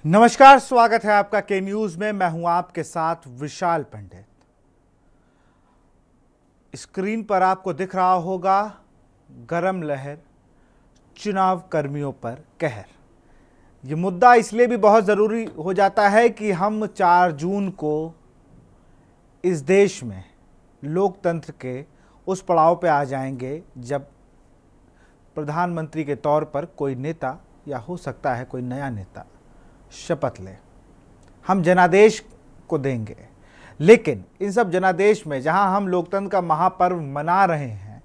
नमस्कार, स्वागत है आपका के न्यूज में। मैं हूं आपके साथ विशाल पंडित। स्क्रीन पर आपको दिख रहा होगा गरम लहर, चुनाव कर्मियों पर कहर। ये मुद्दा इसलिए भी बहुत ज़रूरी हो जाता है कि हम 4 जून को इस देश में लोकतंत्र के उस पड़ाव पे आ जाएंगे जब प्रधानमंत्री के तौर पर कोई नेता या हो सकता है कोई नया नेता शपथ ले। हम जनादेश को देंगे, लेकिन इन सब जनादेश में जहां हम लोकतंत्र का महापर्व मना रहे हैं,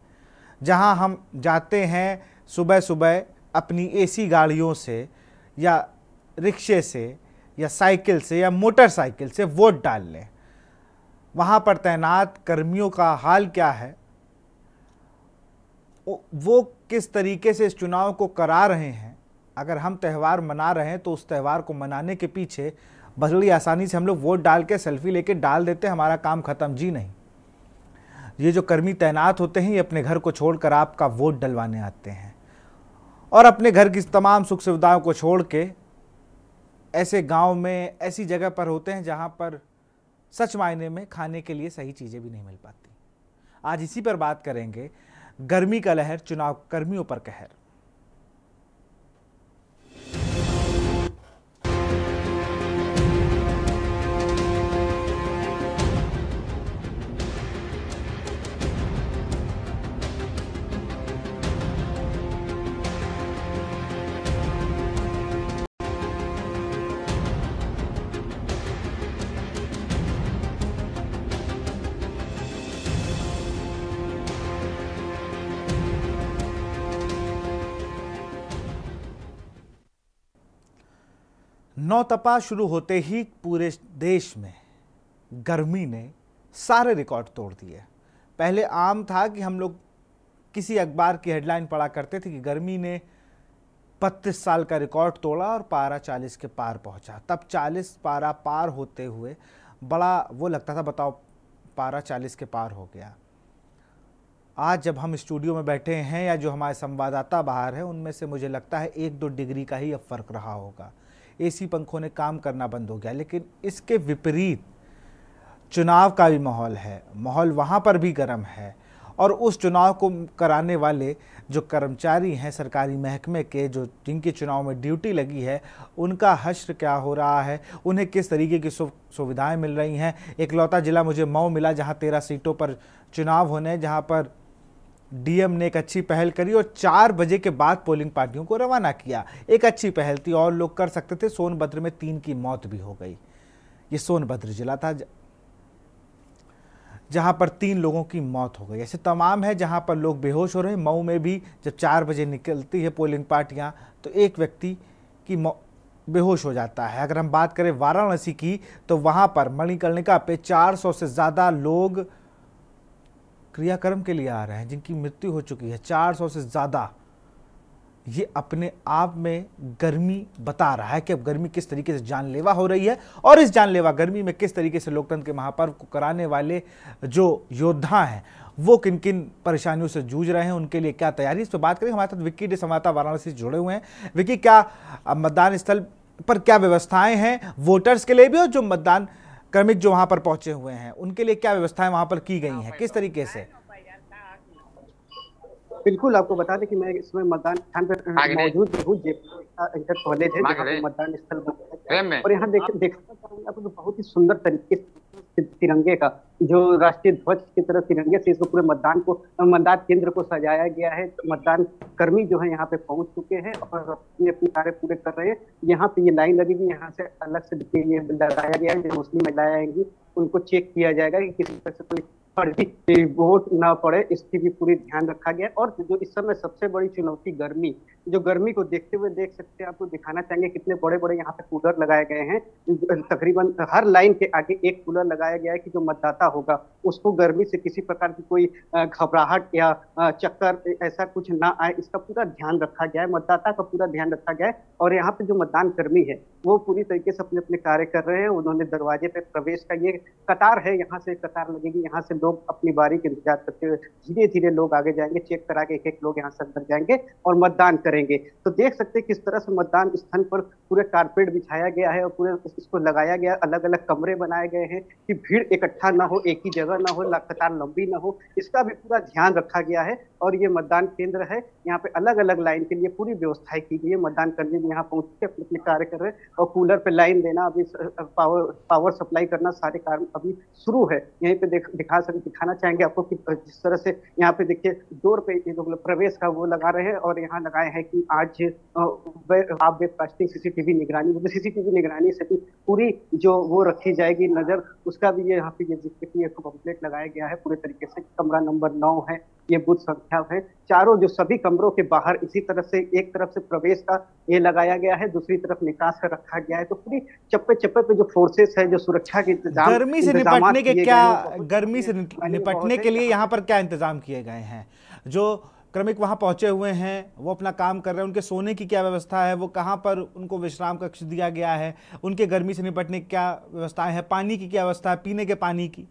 जहां हम जाते हैं सुबह सुबह अपनी एसी गाड़ियों से या रिक्शे से या साइकिल से या मोटरसाइकिल से वोट डाल लें, वहां पर तैनात कर्मियों का हाल क्या है, वो किस तरीके से इस चुनाव को करा रहे हैं। अगर हम त्यौहार मना रहे हैं तो उस त्यौहार को मनाने के पीछे बड़ी आसानी से हम लोग वोट डाल के सेल्फी लेके डाल देते हैं, हमारा काम खत्म। जी नहीं, ये जो कर्मी तैनात होते हैं ये अपने घर को छोड़कर आपका वोट डलवाने आते हैं और अपने घर की तमाम सुख सुविधाओं को छोड़ के ऐसे गांव में, ऐसी जगह पर होते हैं जहां पर सच मायने में खाने के लिए सही चीज़ें भी नहीं मिल पाती। आज इसी पर बात करेंगे, गर्मी का लहर, चुनाव कर्मियों पर कहर। नौतपा शुरू होते ही पूरे देश में गर्मी ने सारे रिकॉर्ड तोड़ दिए। पहले आम था कि हम लोग किसी अखबार की हेडलाइन पढ़ा करते थे कि गर्मी ने 32 साल का रिकॉर्ड तोड़ा और पारा 40 के पार पहुंचा। तब 40 पारा पार होते हुए बड़ा वो लगता था, बताओ पारा 40 के पार हो गया। आज जब हम स्टूडियो में बैठे हैं या जो हमारे संवाददाता बाहर हैं, उनमें से मुझे लगता है 1-2 डिग्री का ही अब फर्क रहा होगा। एसी पंखों ने काम करना बंद हो गया। लेकिन इसके विपरीत चुनाव का भी माहौल है, माहौल वहाँ पर भी गर्म है और उस चुनाव को कराने वाले जो कर्मचारी हैं सरकारी महकमे के, जो जिनके चुनाव में ड्यूटी लगी है, उनका हश्र क्या हो रहा है, उन्हें किस तरीके की सुविधाएं मिल रही हैं। एकलौता जिला मुझे मऊ मिला जहाँ 13 सीटों पर चुनाव होने, जहाँ पर डीएम ने एक अच्छी पहल करी और 4 बजे के बाद पोलिंग पार्टियों को रवाना किया। एक अच्छी पहल थी, और लोग कर सकते थे। सोनभद्र में 3 की मौत भी हो गई। ये सोनभद्र जिला था जहां पर 3 लोगों की मौत हो गई। ऐसे तमाम है जहां पर लोग बेहोश हो रहे हैं। मऊ में भी जब 4 बजे निकलती है पोलिंग पार्टियां तो एक व्यक्ति की बेहोश हो जाता है। अगर हम बात करें वाराणसी की तो वहां पर मणिकर्णिका पे 400 से ज़्यादा लोग क्रियाक्रम के लिए आ रहे हैं जिनकी मृत्यु हो चुकी है। 400 से ज़्यादा। ये अपने आप में गर्मी बता रहा है कि अब गर्मी किस तरीके से जानलेवा हो रही है और इस जानलेवा गर्मी में किस तरीके से लोकतंत्र के महापर्व को कराने वाले जो योद्धा हैं वो किन किन परेशानियों से जूझ रहे हैं, उनके लिए क्या तैयारी। इस पर बात करें, हमारे साथ विक्की डे संवाददाता वाराणसी से जुड़े हुए हैं। विक्की, क्या मतदान स्थल पर क्या व्यवस्थाएं हैं वोटर्स के लिए भी, और जो मतदान कर्मी जो वहां पर पहुंचे हुए हैं उनके लिए क्या व्यवस्थाएं वहां पर की गई हैं, किस तरीके से? बिल्कुल, आपको बता दें कि मैं इसमें मतदान स्थान पर मौजूद हूँ। इंटर कॉलेज है जहाँ पे मतदान स्थल बना है और यहाँ देख आपको बहुत ही सुंदर तरीके से तिरंगे का जो राष्ट्रीय ध्वज की तरह तिरंगे से इसको पूरे मतदान केंद्र को सजाया गया है। मतदान कर्मी जो है यहाँ पे पहुंच चुके हैं और अपने कार्य पूरे कर रहे हैं। यहाँ पे ये लाइन लगेगी, यहाँ से अलग से ये लगाया गया है। जो मुस्लिम महिलाएं आएंगी उनको चेक किया जाएगा कि किसी तरह से कोई फर्जी वोट ना पड़े, इसकी भी पूरी ध्यान रखा गया। और जो इस समय सबसे बड़ी चुनौती गर्मी, जो गर्मी को देखते हुए देख सकते हैं, आपको दिखाना चाहेंगे कितने बड़े बड़े यहाँ पे कूलर लगाए गए हैं। तकरीबन हर लाइन के आगे एक कूलर लगाया गया है कि जो मतदाता होगा उसको गर्मी से किसी प्रकार की कोई घबराहट या चक्कर ऐसा कुछ ना आए, इसका पूरा ध्यान रखा गया है। मतदाता का पूरा ध्यान रखा गया है और यहाँ पे जो मतदान कर्मी है वो पूरी तरीके से अपने अपने कार्य कर रहे हैं। उन्होंने दरवाजे पे प्रवेश का, ये कतार है, यहाँ से कतार लगेगी, यहाँ से लोग अपनी बारी का इंतजार करते हुए धीरे धीरे लोग आगे जाएंगे, चेक करा के एक एक लोग यहाँ से अंदर जाएंगे और मतदान करेंगे। तो देख सकते हैं किस तरह से मतदान स्थल पर पूरे कारपेट बिछाया गया है और पूरे इसको लगाया गया, अलग अलग कमरे बनाए गए हैं कि भीड़ इकट्ठा ना हो, एक ही जगह ना हो, कतार लंबी ना हो, इसका भी पूरा ध्यान रखा गया है। और ये मतदान केंद्र है, यहाँ पे अलग अलग लाइन के लिए पूरी व्यवस्थाएं की गई है। मतदान कर्मी भी यहाँ पहुंच के अपने अपने कार्य कर रहे हैं और कूलर पे लाइन देना, अभी पावर सप्लाई करना, सारे कार्य अभी शुरू है। यहीं पे दिखाना चाहेंगे आपको कि जिस तरह से यहाँ पे देखिए डोर पे जो प्रवेश का वो लगा रहे हैं और यहाँ लगाए हैं कि आज आप वेबकास्टिंग सीसीटीवी निगरानी, सीसीटीवी निगरानी से भी पूरी जो वो रखी जाएगी नजर, उसका भी ये यहाँ पे ये पम्पलेट लगाया गया है पूरे तरीके से। कमरा नंबर 9 है, ये बूथ संख्या है। चारों जो सभी कमरों के बाहर इसी तरह से एक तरफ से प्रवेश का ये लगाया गया है, दूसरी तरफ निकास का रखा गया है। तो पूरी चप्पे चप्पे पे जो फोर्सेस है, जो सुरक्षा के इंतजाम, गर्मी से निपटने के क्या, गर्मी से निपटने के लिए यहाँ पर क्या इंतजाम किए गए हैं? जो क्रमिक वहां पहुंचे हुए हैं वो अपना काम कर रहे हैं, उनके सोने की क्या व्यवस्था है, वो कहां पर उनको विश्राम कक्ष दिया गया है, उनके गर्मी से निपटने की क्या व्यवस्थाएं हैं, पानी की क्या व्यवस्था है, पीने के पानी की?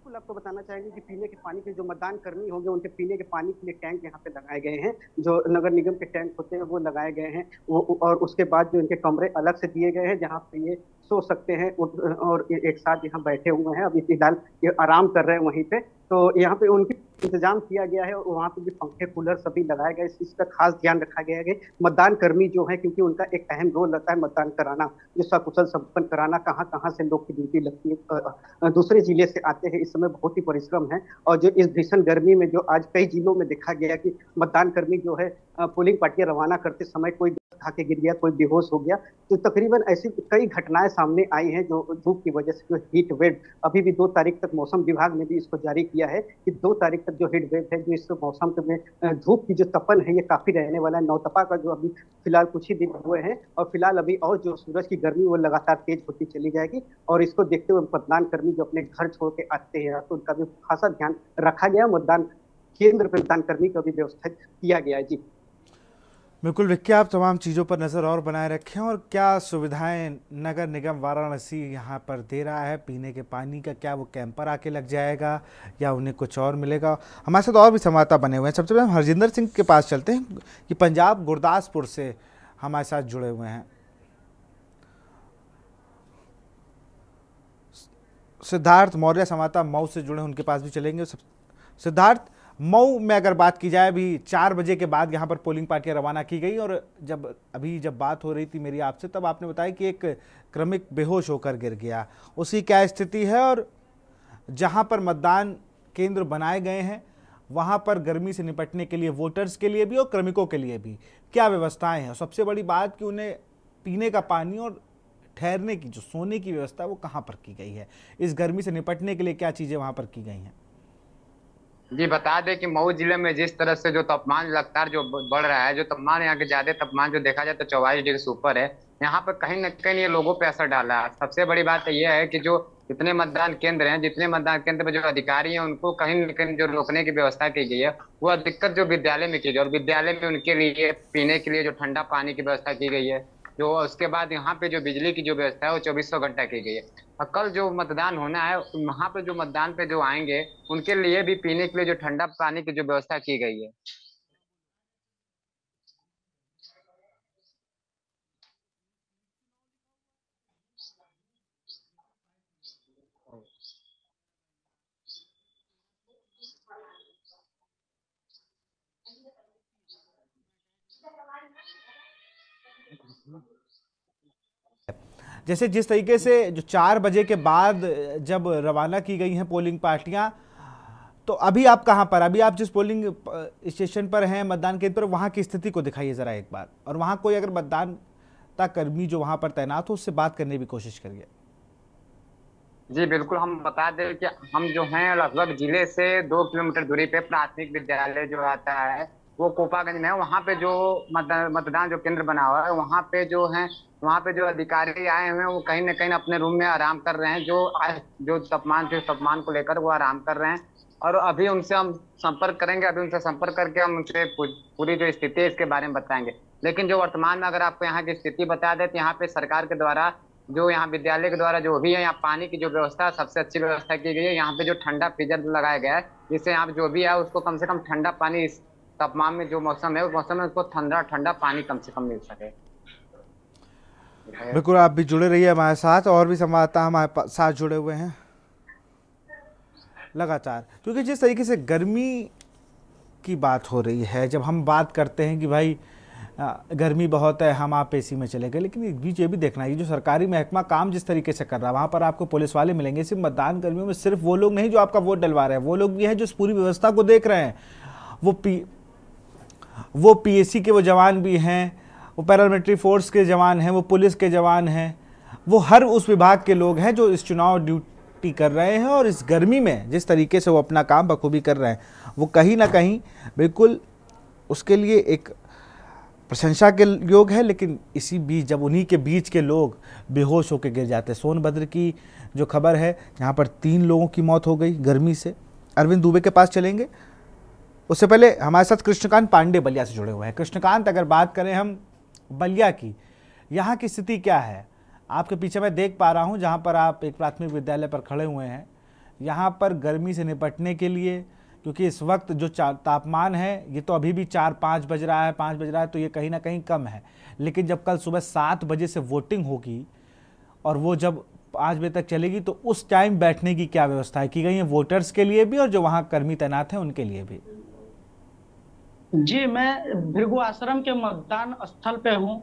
आपको बताना चाहेंगे कि पीने के पानी के जो मतदान कर्मी होंगे उनके पीने के पानी के लिए टैंक यहाँ पे लगाए गए हैं, जो नगर निगम के टैंक होते हैं वो लगाए गए हैं। वो और उसके बाद जो इनके कमरे अलग से दिए गए हैं जहाँ पे ये सो सकते हैं और एक साथ यहाँ बैठे हुए हैं। अभी फिलहाल ये आराम कर रहे हैं वहीं पे, तो यहाँ पे उनकी इंतजाम किया गया है और वहाँ पे भी पंखे कूलर सभी लगाए गए। इस चीज का खास ध्यान रखा गया है कि मतदान कर्मी जो है, क्योंकि उनका एक अहम रोल रहता है मतदान कराना, जो सकुशल संपन्न कराना, कहाँ कहाँ से लोग की ड्यूटी लगती है, दूसरे जिले से आते हैं, इस समय बहुत ही परिश्रम है। और जो इस भीषण गर्मी में जो आज कई जिलों में देखा गया कि मतदान कर्मी जो है पोलिंग पार्टियां रवाना करते समय कोई खा के गिर गया, कोई बेहोश हो गया, तो तकरीबन ऐसी कई घटनाएं सामने आई हैं जो धूप की वजह से, जो हीट वेव अभी भी 2 तारीख तक मौसम विभाग ने भी इसको जारी किया है कि 2 तारीख तक जो हीट वेव है, जो इस मौसम में धूप की जो तपन है ये काफी रहने वाला है। नौतपा का जो अभी फिलहाल कुछ ही दिन हुए हैं और फिलहाल अभी और जो सूरज की गर्मी वो लगातार तेज होती चली जाएगी और इसको देखते हुए मतदान कर्मी जो अपने घर छोड़ के आते हैं तो उनका भी खासा ध्यान रखा गया। मतदान केंद्र पर मतदान कर्मी का भी व्यवस्था किया गया है। जी बिल्कुल विक्की, आप तमाम चीज़ों पर नज़र और बनाए रखें और क्या सुविधाएं नगर निगम वाराणसी यहाँ पर दे रहा है, पीने के पानी का क्या वो कैंपर आके लग जाएगा या उन्हें कुछ और मिलेगा? हमारे साथ और भी संवाददाता बने हुए हैं। सबसे पहले हम हरजिंदर सिंह के पास चलते हैं कि पंजाब गुरदासपुर से हमारे साथ जुड़े हुए हैं। सिद्धार्थ मौर्य संवाददाता मऊ से जुड़े, उनके पास भी चलेंगे। सिद्धार्थ, मऊ में अगर बात की जाए, अभी 4 बजे के बाद यहाँ पर पोलिंग पार्टियां रवाना की गई और जब बात हो रही थी मेरी आपसे तब आपने बताया कि एक क्रमिक बेहोश होकर गिर गया, उसकी क्या स्थिति है? और जहाँ पर मतदान केंद्र बनाए गए हैं वहाँ पर गर्मी से निपटने के लिए वोटर्स के लिए भी और क्रमिकों के लिए भी क्या व्यवस्थाएं हैं? सबसे बड़ी बात कि उन्हें पीने का पानी और ठहरने की, जो सोने की व्यवस्था है वो कहाँ पर की गई है? इस गर्मी से निपटने के लिए क्या चीज़ें वहाँ पर की गई हैं? जी बता दें कि मऊ जिले में जिस तरह से जो तापमान लगातार जो बढ़ रहा है, जो तापमान यहाँ के ज्यादा तापमान जो देखा जाए तो 44 डिग्री से ऊपर है, यहाँ पर कहीं न कहीं ये लोगों पे असर डाला है। सबसे बड़ी बात यह है कि जो जितने मतदान केंद्र हैं, जितने मतदान केंद्र में जो अधिकारी हैं उनको कहीं न कहीं जो रोकने की व्यवस्था की गई है वो अधिकतर जो विद्यालय में की गई और विद्यालय में उनके लिए पीने के लिए जो ठंडा पानी की व्यवस्था की गई है। जो उसके बाद यहाँ पे जो बिजली की जो व्यवस्था है वो 2400 घंटा की गई है। और कल जो मतदान होना है वहाँ पे जो मतदान पे जो आएंगे उनके लिए भी पीने के लिए जो ठंडा पानी की जो व्यवस्था की गई है। जैसे जिस तरीके से जो 4 बजे के बाद जब रवाना की गई हैं पोलिंग पार्टियां, तो अभी आप कहां पर, अभी आप जिस पोलिंग स्टेशन पर हैं मतदान केंद्र पर, वहां की स्थिति को दिखाइए जरा एक बार, और वहां कोई अगर मतदानता कर्मी जो वहां पर तैनात हो उससे बात करने की कोशिश करिए। जी बिल्कुल, हम बता दें कि हम जो हैं लगभग जिले से 2 किलोमीटर दूरी पे प्राथमिक विद्यालय जो आता है वो कोपागंज में है। वहाँ पे जो मतदान जो केंद्र बना हुआ है वहाँ पे जो है, वहाँ पे जो अधिकारी आए हुए हैं वो कहीं न कहीं अपने रूम में आराम कर रहे हैं। जो तापमान को लेकर वो आराम कर रहे हैं और अभी उनसे हम संपर्क करेंगे। अभी उनसे संपर्क करके हम उनसे पूरी जो स्थिति है इसके बारे में बताएंगे। लेकिन जो वर्तमान में अगर आपको यहाँ की स्थिति बता दें तो यहाँ पे सरकार के द्वारा जो यहाँ विद्यालय के द्वारा जो भी है, यहाँ पानी की जो व्यवस्था सबसे अच्छी व्यवस्था की गई है। यहाँ पे जो ठंडा फ्रीजर लगाया गया है जिससे यहाँ जो भी है उसको कम से कम ठंडा पानी तापमान में जो मौसम है उस मौसम में उसको ठंडा ठंडा पानी कम से कम मिल सके। बिल्कुल, आप भी जुड़े रहिए हमारे साथ, और भी संवाददाता हमारे साथ जुड़े हुए हैं लगातार, क्योंकि जिस तरीके से गर्मी की बात हो रही है, जब हम बात करते हैं कि भाई गर्मी बहुत है, हम आप एसी में चले गए, लेकिन एक बीच ये भी देखना है जो सरकारी महकमा काम जिस तरीके से कर रहा है, वहाँ पर आपको पुलिस वाले मिलेंगे। सिर्फ मतदान कर्मियों में सिर्फ वो लोग नहीं जो आपका वोट डलवा रहे हैं, वो लोग भी हैं जो इस पूरी व्यवस्था को देख रहे हैं। वो पीएसी के वो जवान भी हैं, वो पैरामिलिट्री फोर्स के जवान हैं, वो पुलिस के जवान हैं, वो हर उस विभाग के लोग हैं जो इस चुनाव ड्यूटी कर रहे हैं। और इस गर्मी में जिस तरीके से वो अपना काम बखूबी कर रहे हैं, वो कहीं ना कहीं बिल्कुल उसके लिए एक प्रशंसा के योग है। लेकिन इसी बीच जब उन्हीं के बीच के लोग बेहोश होकर गिर जाते हैं, सोनभद्र की जो खबर है यहाँ पर 3 लोगों की मौत हो गई गर्मी से। अरविंद दुबे के पास चलेंगे, उससे पहले हमारे साथ कृष्णकांत पांडे बलिया से जुड़े हुए हैं। कृष्णकांत, अगर बात करें हम बलिया की, यहाँ की स्थिति क्या है? आपके पीछे मैं देख पा रहा हूँ जहाँ पर आप एक प्राथमिक विद्यालय पर खड़े हुए हैं, यहाँ पर गर्मी से निपटने के लिए, क्योंकि इस वक्त जो तापमान है ये तो अभी भी 4-5 बज रहा है, 5 बज रहा है, तो ये कहीं ना कहीं कम है। लेकिन जब कल सुबह 7 बजे से वोटिंग होगी और वो जब 5 बजे तक चलेगी, तो उस टाइम बैठने की क्या व्यवस्था की गई है वोटर्स के लिए भी और जो वहाँ कर्मी तैनात हैं उनके लिए भी? जी, मैं भृगु आश्रम के मतदान स्थल पे हूँ,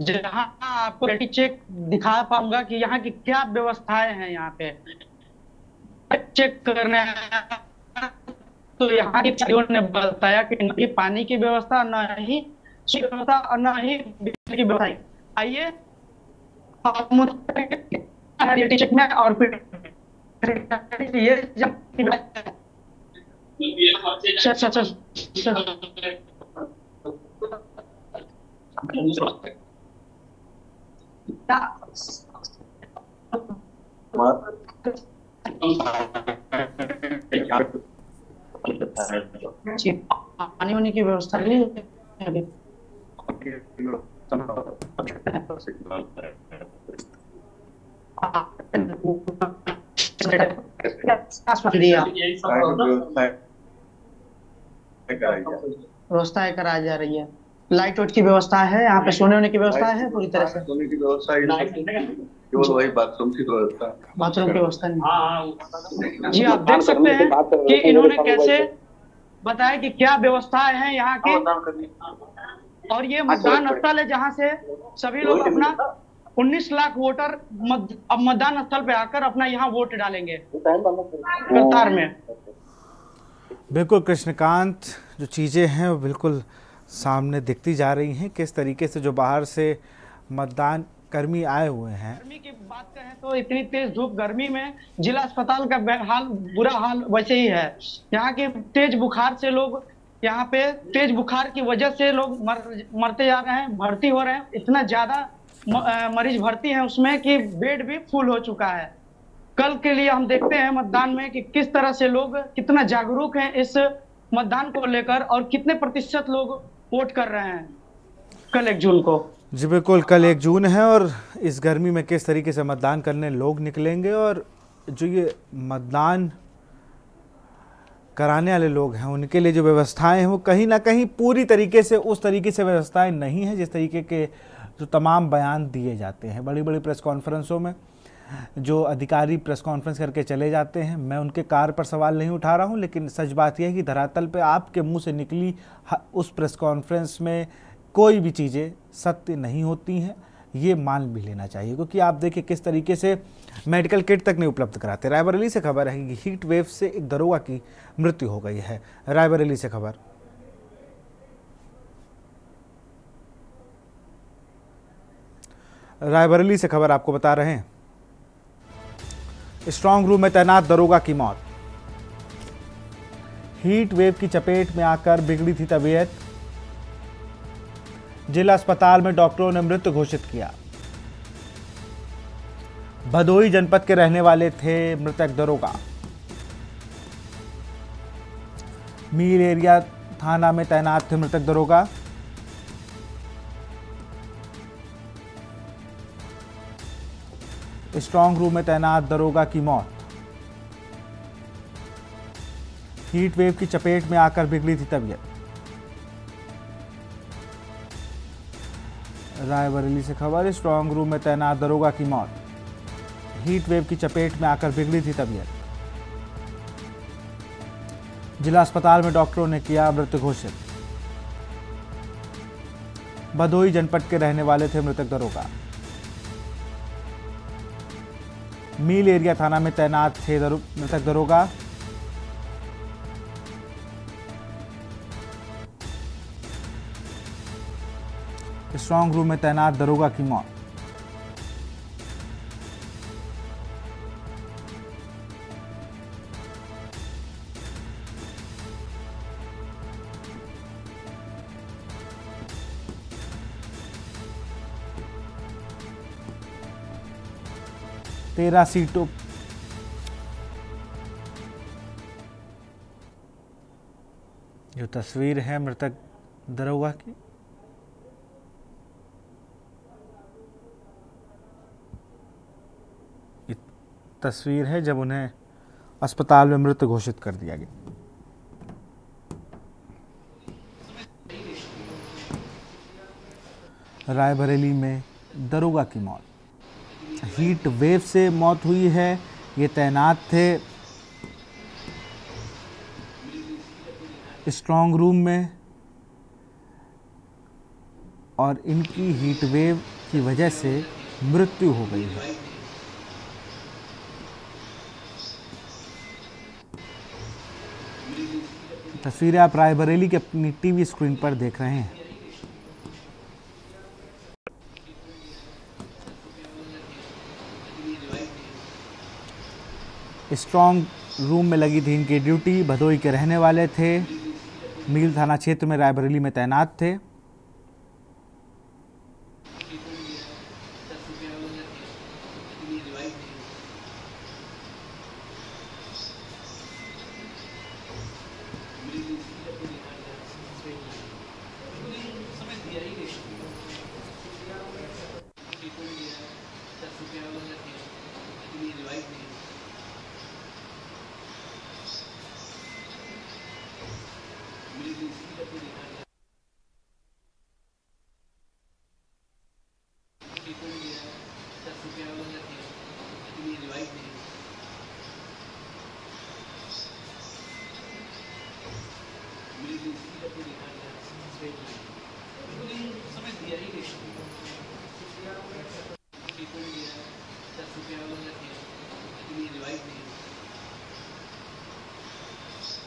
जहाँ आपको रेडी चेक दिखा पाऊंगा कि यहाँ की क्या व्यवस्थाएं हैं। यहाँ पे चेक करने तो यहाँ के अधिकारियों ने बताया कि न ही पानी की व्यवस्था, न ही व्यवस्था और न ही बिजली की व्यवस्था। आइए चेक में और फिर ये पानी वानी की व्यवस्था नहीं है। व्यवस्थाएं कराई जा रही है, लाइट वाइट की व्यवस्था है, यहाँ पे सोने होने की व्यवस्था है, पूरी तरह से सोने की व्यवस्था केवल वही बाथरूम की व्यवस्था नहीं। जी, आप देख सकते हैं कि इन्होंने कैसे बताया कि क्या व्यवस्थाएं हैं यहाँ की। और ये मतदान स्थल है जहाँ से सभी लोग अपना 19 लाख वोटर अब मतदान स्थल पे आकर अपना यहाँ वोट डालेंगे कतार में। बिल्कुल कृष्णकांत, जो चीज़ें हैं वो बिल्कुल सामने दिखती जा रही हैं, किस तरीके से जो बाहर से मतदान कर्मी आए हुए हैं। गर्मी की बात करें तो इतनी तेज धूप गर्मी में जिला अस्पताल का बुरा हाल वैसे ही है। यहाँ के तेज बुखार से लोग, यहाँ पे तेज बुखार की वजह से लोग मरते जा रहे हैं, भर्ती हो रहे हैं। इतना ज्यादा मरीज भर्ती है उसमें कि बेड भी फुल हो चुका है। कल के लिए हम देखते हैं मतदान में कि किस तरह से लोग कितना जागरूक हैं इस मतदान को लेकर और कितने प्रतिशत लोग वोट कर रहे हैं कल 1 जून को। जी बिल्कुल, कल 1 जून है और इस गर्मी में किस तरीके से मतदान करने लोग निकलेंगे और जो ये मतदान कराने वाले लोग हैं उनके लिए जो व्यवस्थाएं हैं वो कहीं ना कहीं पूरी तरीके से उस तरीके से व्यवस्थाएं नहीं हैं जिस तरीके के जो तमाम बयान दिए जाते हैं बड़ी बड़ी प्रेस कॉन्फ्रेंसों में। जो अधिकारी प्रेस कॉन्फ्रेंस करके चले जाते हैं, मैं उनके कार्य पर सवाल नहीं उठा रहा हूं, लेकिन सच बात यह है कि धरातल पे आपके मुंह से निकली उस प्रेस कॉन्फ्रेंस में कोई भी चीज़ें सत्य नहीं होती हैं, ये मान भी लेना चाहिए। क्योंकि आप देखिए किस तरीके से मेडिकल किट तक नहीं उपलब्ध कराते। रायबरेली से खबर है कि हीट वेव से एक दरोगा की मृत्यु हो गई है। रायबरेली से खबर। रायबरेली से खबर आपको बता रहे हैं, स्ट्रांग रूम में तैनात दरोगा की मौत। हीट वेव की चपेट में आकर बिगड़ी थी तबीयत, जिला अस्पताल में डॉक्टरों ने मृत घोषित किया। भदोही जनपद के रहने वाले थे मृतक दरोगा। मीर एरिया थाना में तैनात थे मृतक दरोगा। स्ट्रांग रूम में तैनात दरोगा की मौत। हीट वेव की चपेट में आकर बिगड़ी थी तबीयत। रायबरेली से खबर, स्ट्रांग रूम में तैनात दरोगा की मौत। हीट वेव की चपेट में आकर बिगड़ी थी तबीयत। जिला अस्पताल में डॉक्टरों ने किया मृत घोषित। भदोही जनपद के रहने वाले थे मृतक दरोगा। मील एरिया थाना में तैनात थे मृतक दरोगा। स्ट्रांग रूम में तैनात दरोगा की मौत। तेरह सीटों जो तस्वीर है मृतक दरोगा की, तस्वीर है जब उन्हें अस्पताल में मृत घोषित कर दिया गया। रायबरेली में दरोगा की मौत, हीट वेव से मौत हुई है। ये तैनात थे स्ट्रांग रूम में और इनकी हीट वेव की वजह से मृत्यु हो गई है। तस्वीरें आप रायबरेली के अपनी टीवी स्क्रीन पर देख रहे हैं। स्ट्रांग रूम में लगी थी इनकी ड्यूटी। भदोही के रहने वाले थे, मील थाना क्षेत्र में रायबरेली में तैनात थे।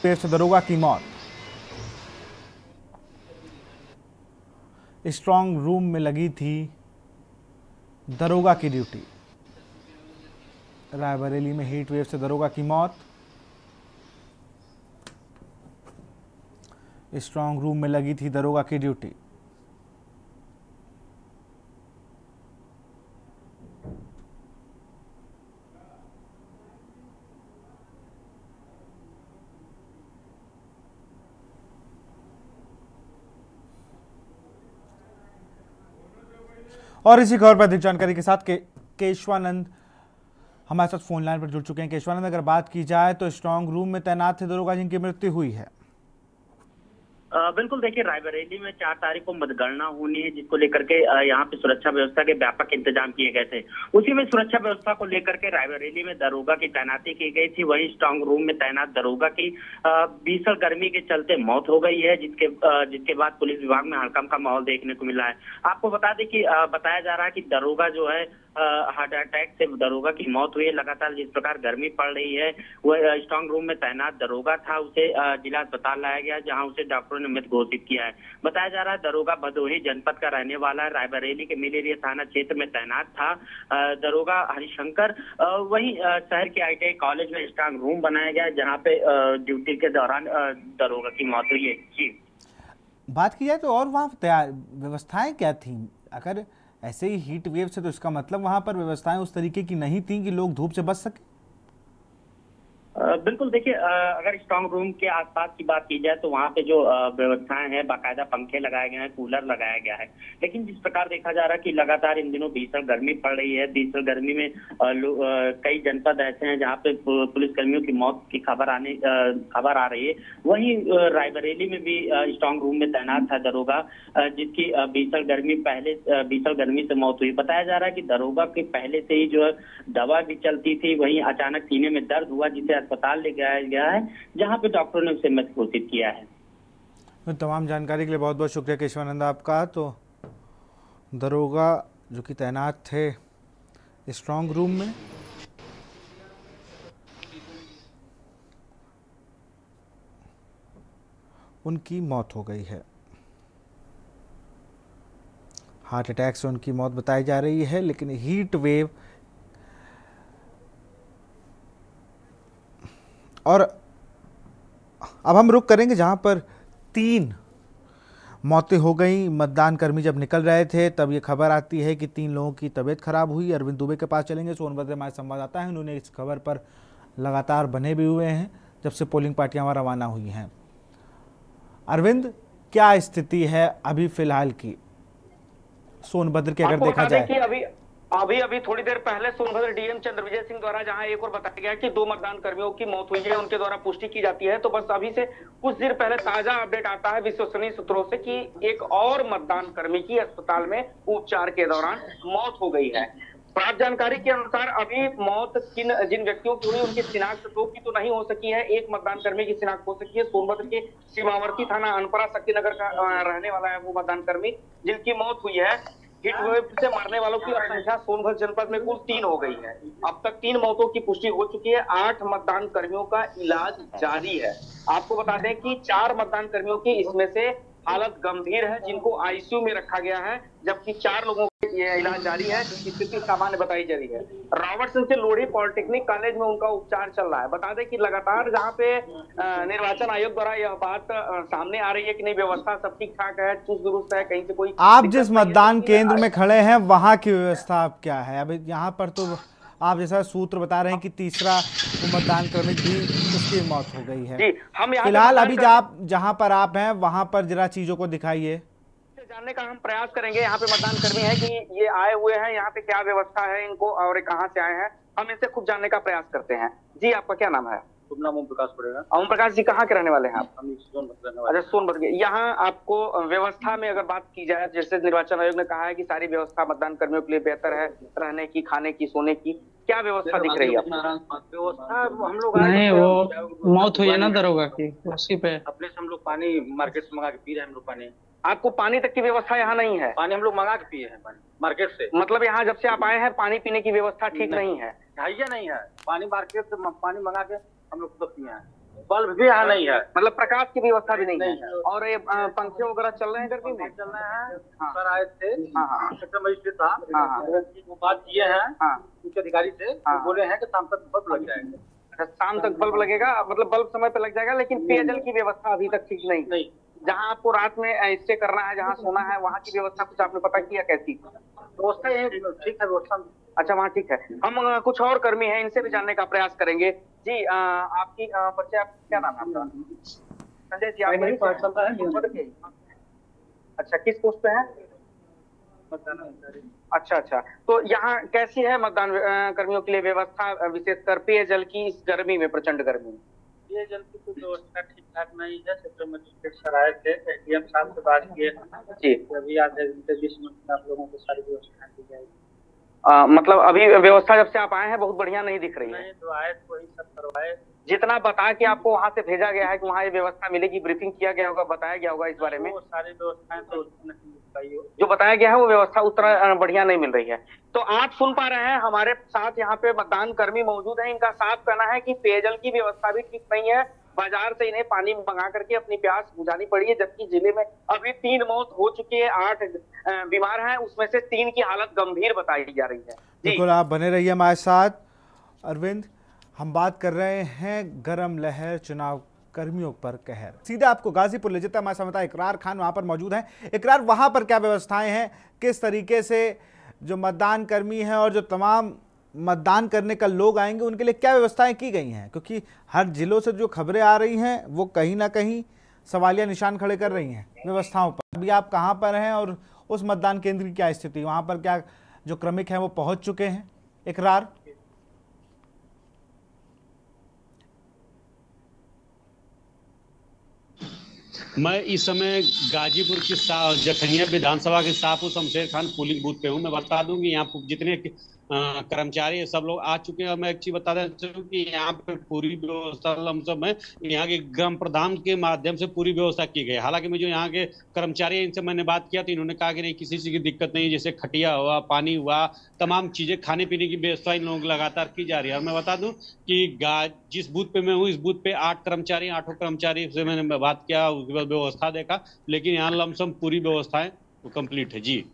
पेट से दरोगा की मौत। स्ट्रांग रूम में लगी थी दरोगा की ड्यूटी। रायबरेली में हीट वेव से दरोगा की मौत। स्ट्रांग रूम में लगी थी दरोगा की ड्यूटी। और इसी खबर पर अधिक जानकारी के साथ केशवानंद हमारे साथ फोन लाइन पर जुड़ चुके हैं। केशवानंद, अगर बात की जाए तो स्ट्रांग रूम में तैनात थे दरोगा जिनकी मृत्यु हुई है। बिल्कुल, देखिए रायबरेली में 4 तारीख को मतगणना होनी है, जिसको लेकर के यहाँ पे सुरक्षा व्यवस्था के व्यापक इंतजाम किए गए थे। उसी में सुरक्षा व्यवस्था को लेकर के रायबरेली में दरोगा की तैनाती की गई थी। वहीं स्ट्रांग रूम में तैनात दरोगा की भीषण गर्मी के चलते मौत हो गई है, जिसके बाद पुलिस विभाग में हड़कंप का माहौल देखने को मिला है। आपको बता दें कि बताया जा रहा है कि दरोगा जो है हार्ट अटैक से दरोगा की मौत हुई है। लगातार जिस प्रकार गर्मी पड़ रही है, वह स्ट्रांग रूम में तैनात दरोगा था, उसे जिला अस्पताल लाया गया, जहां उसे डॉक्टरों ने मृत घोषित किया है। बताया जा रहा है दरोगा भदोही जनपद का रहने वाला है, रायबरेली के मिल एरिया थाना क्षेत्र में तैनात था दरोगा हरिशंकर। वहीं शहर के ITI कॉलेज में स्ट्रांग रूम बनाया गया, जहाँ पे ड्यूटी के दौरान दरोगा की मौत हुई है। जी, बात की जाए तो और वहाँ व्यवस्थाएं क्या थी? अगर ऐसे ही हीट वेव से, तो इसका मतलब वहां पर व्यवस्थाएं उस तरीके की नहीं थी कि लोग धूप से बच सके। बिल्कुल देखिए, अगर स्ट्रांग रूम के आसपास की बात की जाए तो वहाँ पे जो व्यवस्थाएं हैं, बाकायदा पंखे लगाए गए हैं, कूलर लगाया गया है। लेकिन जिस प्रकार देखा जा रहा है कि लगातार इन दिनों भीषण गर्मी पड़ रही है, भीषण गर्मी में कई जनपद ऐसे हैं जहाँ पे पुलिसकर्मियों की मौत की खबर आ रही है। वहीं रायबरेली में भी स्ट्रांग रूम में तैनात था दरोगा, जिसकी भीषण गर्मी से मौत हुई। बताया जा रहा है कि दरोगा के पहले से ही जो है दवा भी चलती थी, वहीं अचानक सीने में दर्द हुआ जिसे अस्पताल ले जाया गया है, जहां पे डॉक्टरों ने उसे मृत घोषित किया है। तो तमाम जानकारी के लिए बहुत बहुत शुक्रिया केशवानंद आपका। तो दरोगा जो कि तैनात थे स्ट्रांग रूम में, उनकी मौत हो गई है। हार्ट अटैक से उनकी मौत बताई जा रही है। लेकिन हीट वेव और अब हम रुक करेंगे जहां पर 3 मौतें हो गई। मतदान कर्मी जब निकल रहे थे तब ये खबर आती है कि 3 लोगों की तबीयत खराब हुई। अरविंद दुबे के पास चलेंगे, सोनभद्र हमारे संवाददाता हैं, उन्होंने इस खबर पर लगातार बने भी हुए हैं जब से पोलिंग पार्टियां वहां रवाना हुई हैं। अरविंद, क्या स्थिति है अभी फिलहाल की सोनभद्र की अगर देखा जाए? अभी थोड़ी देर पहले सोनभद्र डीएम चंद्रविजय सिंह द्वारा जहां एक और बताया गया कि 2 मतदान कर्मियों की मौत हुई है, उनके द्वारा पुष्टि की जाती है। तो बस अभी से कुछ देर पहले ताजा अपडेट आता है विश्वसनीय सूत्रों से कि एक और मतदान कर्मी की अस्पताल में उपचार के दौरान मौत हो गई है। प्राप्त जानकारी के अनुसार अभी मौत जिन व्यक्तियों की हुई उनकी शिनाख्त 2 की तो नहीं हो सकी है। एक मतदान कर्मी की शिनाख्त हो सकी है। सोनभद्र के सीमावर्ती थाना अनपरा शक्तिनगर का रहने वाला है वो मतदान कर्मी जिनकी मौत हुई है। हीट वेव से मरने वालों की संख्या सोनभद्र जनपद में कुल 3 हो गई है। अब तक 3 मौतों की पुष्टि हो चुकी है। 8 मतदान कर्मियों का इलाज जारी है। आपको बता दें कि 4 मतदान कर्मियों की इसमें से हालत गंभीर है, जिनको आईसीयू में रखा गया है, जबकि 4 लोगों का इलाज जारी है, जिनकी स्थिति सामान्य बताई जा रही है। रॉबर्टसन से लोढ़ी पॉलिटेक्निक कॉलेज में उनका उपचार चल रहा है। बता दें कि लगातार जहां पे निर्वाचन आयोग द्वारा यह बात सामने आ रही है कि नहीं व्यवस्था सब ठीक ठाक है, चुस्त दुरुस्त है, कहीं से कोई। आप जिस मतदान केंद्र में खड़े हैं वहां की व्यवस्था अब क्या है? अब यहाँ पर तो आप जैसा सूत्र बता रहे हैं कि तीसरा मतदान कर्मी भी उसकी मौत हो गई है। हम फिलहाल अभी जहाँ पर आप हैं वहां पर जरा चीजों को दिखाइए। जानने का हम प्रयास करेंगे। यहाँ पे मतदान कर्मी है कि ये आए हुए हैं, यहाँ पे क्या व्यवस्था है इनको और कहाँ से आए हैं, हम इनसे खुद जानने का प्रयास करते हैं। जी, आपका क्या नाम है? नाम ओम प्रकाश पड़ेगा। ओम प्रकाश जी, कहाँ के रहने वाले हैं आप? हम सोनभद्र रहने वाले। अच्छा, सोनभद्र के। यहाँ आपको व्यवस्था में अगर बात की जाए, जैसे निर्वाचन आयोग ने कहा है कि सारी व्यवस्था मतदान कर्मियों के लिए बेहतर है, रहने की, खाने की, सोने की, क्या व्यवस्था दिख रही है? व्यवस्था हम लोग नहीं, वो मौत हुई है ना दरोगा की, उसी पे अपने से हम लोग पानी मार्केट से मंगा के पी रहे हैं। हम लोग पानी, आपको पानी तक की व्यवस्था यहाँ नहीं है? पानी हम लोग मंगा के पिए हैं पानी मार्केट से। मतलब यहाँ जब से आप आए हैं पानी पीने की व्यवस्था ठीक नहीं है? नहीं है, पानी मार्केट से पानी मंगा के हम लोग खुद पिए हैं। बल्ब भी यहाँ नहीं है, मतलब प्रकाश की व्यवस्था भी नहीं है। और ये पंखे वगैरह चल रहे हैं गर्मी में? चल रहे हैं। सर आए थे, सेक्टर मजिस्ट्रेट साहब, वो बात किए हैं उच्च अधिकारी से, बोले हैं कि शाम तक बल्ब लग जाएगा। शाम तक बल्ब लगेगा, मतलब बल्ब समय पे लग जाएगा, लेकिन पेयजल की व्यवस्था अभी तक ठीक नहीं। जहाँ आपको रात में स्टे करना है, जहाँ सोना है, वहाँ की व्यवस्था कुछ आपने पता किया कैसी? व्यवस्था ठीक है, व्यवस्था। अच्छा, वहाँ ठीक है। हम कुछ और कर्मी हैं, इनसे भी जानने का प्रयास करेंगे। जी, आपकी परिचय, आप क्या नाम है आपका? संजय जी, आप? अच्छा, किस पोस्ट पे हैं? अच्छा, तो यहाँ कैसी है मतदान कर्मियों के लिए व्यवस्था, विशेषकर पेयजल की इस गर्मी में, प्रचंड गर्मी में? पेयजल की तो व्यवस्था ठीक ठाक नहीं है। सेक्टर मजिस्ट्रेट सर आए थे, एडीएम साहब से बात किए जी, अभी आधे घंटे 20 मिनट में आप लोगों को सारी व्यवस्था दी जाएगी। मतलब अभी व्यवस्था जब से आप आए हैं बहुत बढ़िया नहीं दिख रही है? नहीं, तो आए तो वही सब करवाए। जितना बता के आपको वहाँ से भेजा गया है कि वहाँ ये व्यवस्था मिलेगी, ब्रीफिंग किया गया होगा, बताया गया होगा इस बारे में? वो सारी व्यवस्थाएं तो नहीं बताइए, जो बताया गया है वो व्यवस्था उतना बढ़िया नहीं मिल रही है। तो आप सुन पा रहे हैं, हमारे साथ यहाँ पे मतदान कर्मी मौजूद हैं। इनका साफ कहना है कि पेयजल की व्यवस्था भी ठीक नहीं है, बाजार से इन्हें पानी मंगा करके अपनी प्यास बुझानी पड़ी है। जबकि जिले में अभी 3 मौत हो चुकी है, 8 बीमार हैं, उसमें से 3 की हालत गंभीर बताई जा रही है। बिल्कुल, आप बने रहिए हमारे साथ। अरविंद, हम बात कर रहे हैं गरम लहर चुनाव कर्मियों पर कहर। सीधा आपको गाजीपुर ले जाता है हमारे संवाददाता इकरार खान, वहां पर मौजूद हैं। इकरार, वहां पर क्या व्यवस्थाएं हैं, किस तरीके से जो मतदान कर्मी हैं और जो तमाम मतदान करने का लोग आएंगे उनके लिए क्या व्यवस्थाएं की गई हैं, क्योंकि हर जिलों से जो खबरें आ रही हैं वो कहीं ना कहीं सवालिया निशान खड़े कर रही हैं व्यवस्थाओं पर। अभी आप कहां पर हैं और उस मतदान केंद्र की क्या स्थिति, वहां पर क्या जो क्रमिक हैं वो पहुंच चुके हैं? इकरार। मैं इस समय गाजीपुर की जखनिया विधानसभा के शाहपुर शमशेर खान पोलिंग बूथ पे हूँ। मैं बता दूं कि यहाँ जितने कर्मचारी सब लोग आ चुके हैं। और मैं एक चीज बता दें कि यहाँ पे पूरी व्यवस्था लमसम है, यहाँ के ग्राम प्रधान के माध्यम से पूरी व्यवस्था की गई। हालांकि मैं जो यहाँ के कर्मचारी इनसे मैंने बात किया तो इन्होंने कहा कि नहीं, किसी चीज की दिक्कत नहीं, जैसे खटिया हुआ, पानी हुआ, तमाम चीजें, खाने पीने की व्यवस्था इन लोगों की लगातार की जा रही है। और मैं बता दूं कि जिस बूथ पे मैं हूँ इस बूथ पे 8 कर्मचारी से मैंने बात किया, उसके बाद व्यवस्था देखा, लेकिन यहाँ लमसम पूरी व्यवस्थाएं कंप्लीट है। जी,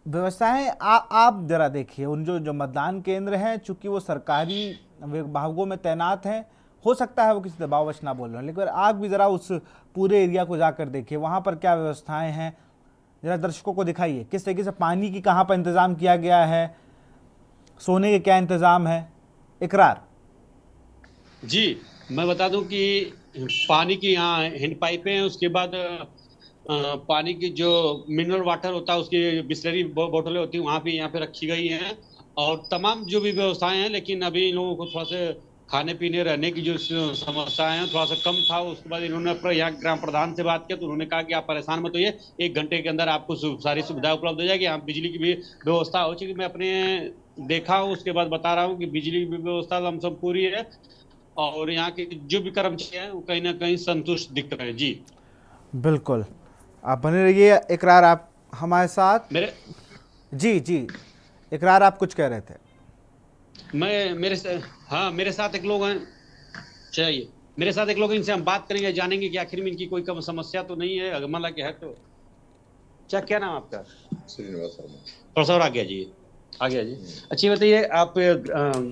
व्यवस्थाएं आप जरा देखिए, उन जो मतदान केंद्र हैं, चूंकि वो सरकारी विभागों में तैनात हैं, हो सकता है वो किसी दबावश ना बोल रहे हैं, लेकिन आप भी जरा उस पूरे एरिया को जाकर देखिए, वहां पर क्या व्यवस्थाएं हैं, जरा दर्शकों को दिखाइए किस तरीके से पानी की कहां पर इंतजाम किया गया है, सोने के क्या इंतजाम है। इकरार। जी, मैं बता दूं कि पानी की यहाँ हैंड पाइपें हैं, उसके बाद पानी की जो मिनरल वाटर होता है उसकी बिस्लरी बोतलें होती हैं वहाँ पे यहाँ पे रखी गई हैं, और तमाम जो भी व्यवस्थाएं हैं। लेकिन अभी इन लोगों को थोड़ा सा खाने पीने रहने की जो समस्याएं हैं थोड़ा सा कम था। उसके बाद इन्होंने अपने यहाँ ग्राम प्रधान से बात किया तो उन्होंने कहा कि आप परेशान मत होइए, 1 घंटे के अंदर आपको सारी सुविधा उपलब्ध हो जाएगी। यहाँ बिजली की भी व्यवस्था हो चुकी, मैं अपने देखा हूँ, उसके बाद बता रहा हूँ कि बिजली की व्यवस्था लमसम पूरी है, और यहाँ के जो भी कर्मचारी हैं वो कहीं ना कहीं संतुष्ट दिख रहे हैं। जी बिल्कुल, आप बने रहिए। इकरार, आप हमारे साथ जी इकरार, आप कुछ कह रहे थे। मेरे साथ एक लोग हैं, चाहिए मेरे साथ एक लोग, इनसे हम बात करेंगे, जानेंगे कि आखिर में इनकी कोई कम समस्या तो नहीं है, अगर मान के है तो। क्या नाम आपका? श्रीनिवास शर्मा। और आ गया जी, आ गया जी। अच्छी बताइए, आप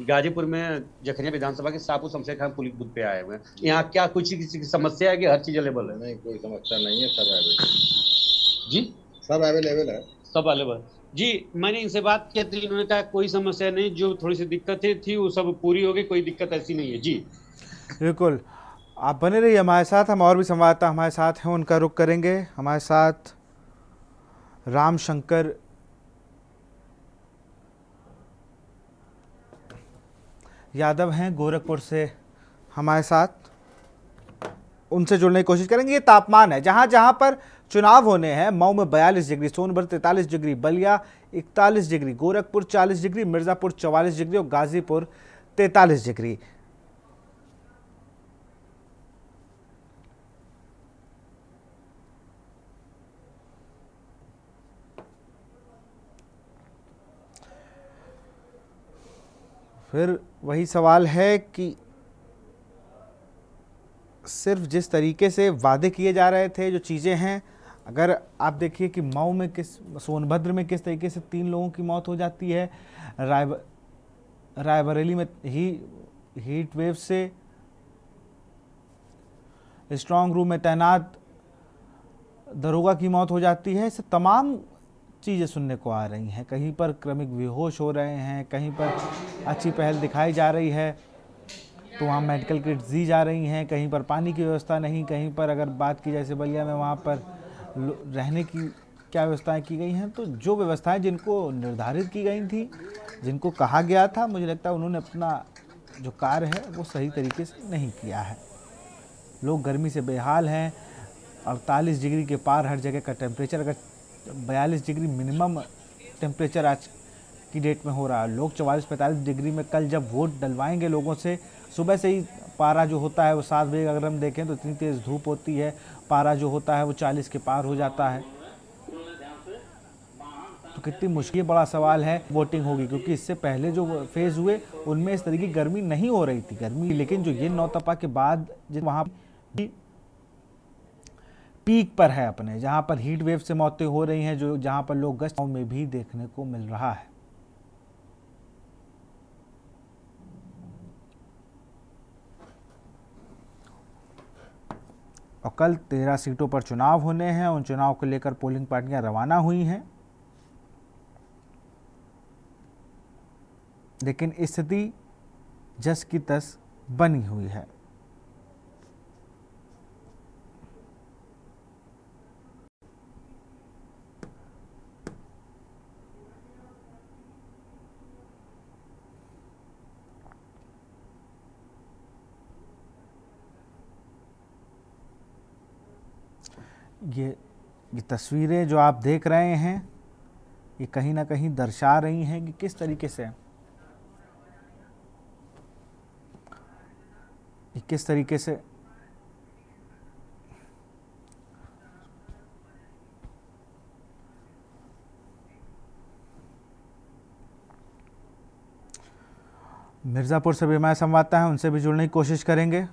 गाजीपुर में जखनिया विधानसभा के शाहपुर शमशेर खान पोलिंग बूथ पे आए हुए हैं, यहाँ क्या कुछ किसी की समस्या है कि हर चीज अवेलेबल है? नहीं, कोई समस्या नहीं है, सब अवेलेबल। जी, सब अवेलेबल है, सब अवेलेबल। जी, मैंने इनसे बात की थी, इन्होंने कहा कोई समस्या नहीं, जो थोड़ी सी दिक्कतें थी वो सब पूरी हो गई, कोई दिक्कत ऐसी नहीं है। जी बिल्कुल, आप बने रहिए हमारे साथ। हम और भी संवाददाता हमारे साथ हैं, उनका रुख करेंगे। हमारे साथ राम शंकर यादव हैं गोरखपुर से, हमारे साथ, उनसे जुड़ने की कोशिश करेंगे। ये तापमान है जहां जहां पर चुनाव होने हैं। मऊ में 42 degree, Sonbhadra 43 degree, Ballia 41 degree, Gorakhpur 40 degree, Mirzapur 44 degree और गाजीपुर 43 डिग्री। फिर वही सवाल है कि सिर्फ जिस तरीके से वादे किए जा रहे थे, जो चीज़ें हैं, अगर आप देखिए कि मऊ में सोनभद्र में किस तरीके से 3 लोगों की मौत हो जाती है, रायबरेली में हीट वेव से स्ट्रांग रूम में तैनात दरोगा की मौत हो जाती है, इससे तमाम चीज़ें सुनने को आ रही हैं। कहीं पर क्रमिक बेहोश हो रहे हैं, कहीं पर अच्छी पहल दिखाई जा रही है तो वहाँ मेडिकल किट्स दी जा रही हैं, कहीं पर पानी की व्यवस्था नहीं, कहीं पर अगर बात की जैसे बलिया में वहाँ पर रहने की क्या व्यवस्थाएं की गई हैं। तो जो व्यवस्थाएं जिनको निर्धारित की गई थी, जिनको कहा गया था, मुझे लगता है उन्होंने अपना जो कार्य है वो सही तरीके से नहीं किया है। लोग गर्मी से बेहाल हैं, 48 डिग्री के पार हर जगह का टेम्परेचर, अगर 42 डिग्री मिनिमम टेम्परेचर आज की डेट में हो रहा है। लोग 44-45 डिग्री में कल जब वोट डलवाएंगे लोगों से, सुबह से ही पारा जो होता है वो 7 बजे अगर हम देखें तो इतनी तेज़ धूप होती है, पारा जो होता है वो 40 के पार हो जाता है। तो कितनी मुश्किल, बड़ा सवाल है वोटिंग होगी, क्योंकि इससे पहले जो फेज़ हुए उनमें इस तरह की गर्मी नहीं हो रही थी गर्मी, लेकिन जो ये नौतपा के बाद वहाँ पीक पर है अपने, जहाँ पर हीट वेव से मौतें हो रही हैं, जो जहाँ पर लोग गश्त में भी देखने को मिल रहा है। और कल 13 सीटों पर चुनाव होने हैं, उन चुनाव को लेकर पोलिंग पार्टियां रवाना हुई हैं। लेकिन स्थिति जस की तस बनी हुई है। ये तस्वीरें जो आप देख रहे हैं ये कहीं ना कहीं दर्शा रही हैं कि किस तरीके से मिर्ज़ापुर से भी हमारे संवाददाता हैं, उनसे भी जुड़ने की कोशिश करेंगे।